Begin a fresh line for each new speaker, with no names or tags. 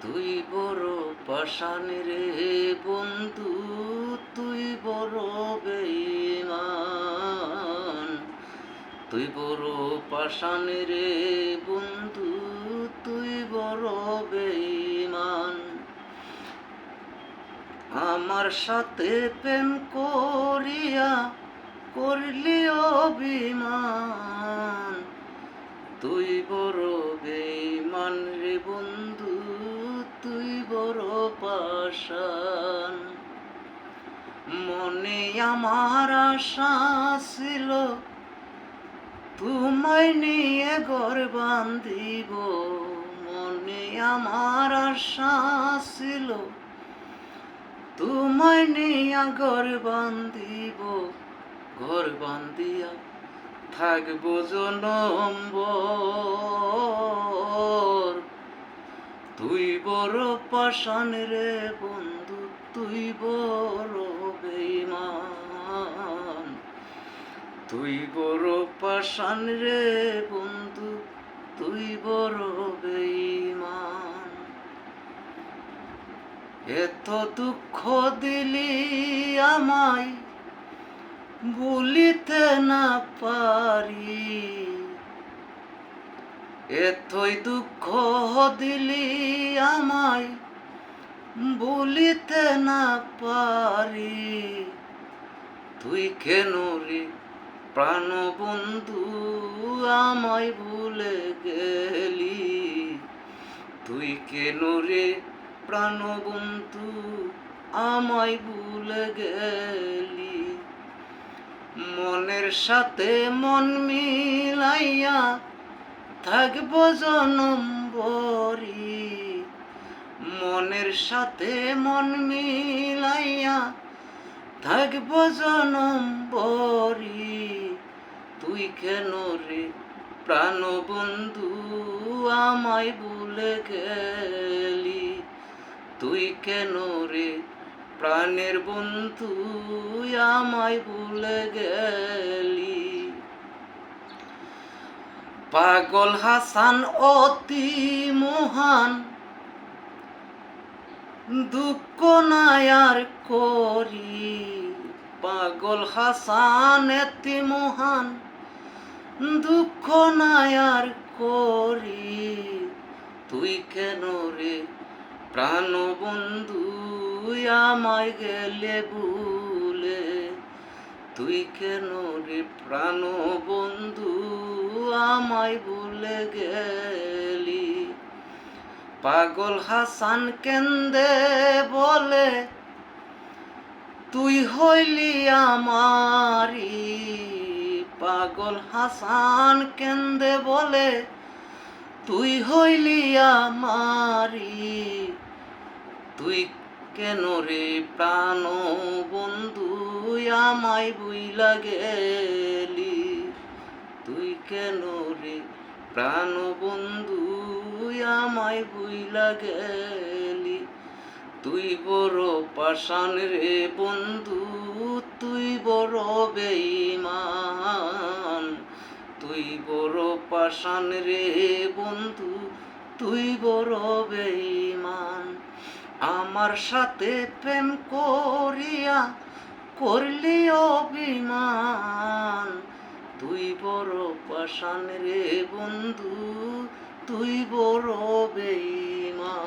তুই বড় পাষাণ রে বন্ধু, তুই বড় বেঈমান। তুই বড় পাষাণ রে বন্ধু, তুই বড় বেঈমান। আমার সাথে প্রেম করিয়া করলি অভিমান। তুই বড় বেঈমান রে বন্ধু, তুই বড় পাষাণ। মনে আমার আশা ছিল তোমায় নিয়ে ঘর বাঁধিব। মনে আমার আশা ছিল তোমায় নিয়ে ঘর বাঁধিব। ঘর বাঁধিয়া থাকবো জনমভর। তুই বড় পাষাণ রে বন্ধু, তুই বড় বেঈমান। তুই বড় পাষাণ রে বন্ধু, তুই বড় বেঈমান। এত দুঃখ দিলি আমায় ভুলিতে না পারি। এতই দুঃখ দিলি আমায় ভুলিতে না পারি। তুই কেন রে প্রাণ বন্ধু আমায় ভুলে গেলি। তুই কেন রে প্রাণ বন্ধু আমায় ভুলে গেলি। মনের সাথে মন মিলাইয়া থাকব জনম ভরি। মনের সাথে মন মিলাইয়া থাকব জনম ভরি। তুই কেন রে প্রাণ বন্ধু আমায় ভুলে গেলি। তুই কেন রে প্রাণের বন্ধু আমায় ভুলে গেলি। পাগল হাসান অতি মহান, দুঃখ নাই আর করি। পাগল হাসান অতি মহান, দুঃখ নাই আর করি। তুই কেন রে প্রাণ বন্ধু আমায় গেলে ভুলে। তুই কেন রে প্রাণ বন্ধু আমায় ভুলে গেলি। পাগল হাসান কেন্দে বলে তুই হইলি আমারি। পাগল হাসান কেন্দে বলে তুই হইলি আমারি। তুই কেন রে প্রাণ বন্ধু আমায় ভুইলা গেলি। তুই কেন রে প্রাণ বন্ধু আমায় ভুইলা গেলি। তুই বড় পাষাণ রে বন্ধু, তুই বড় বেঈমান। তুই বড় পাষাণ রে বন্ধু, তুই বড় বেঈমান। আমার সাথে প্রেম করিয়া করলি অভিমান। তুই বড় পাষাণ রে বন্ধু, তুই বড় বেঈমান।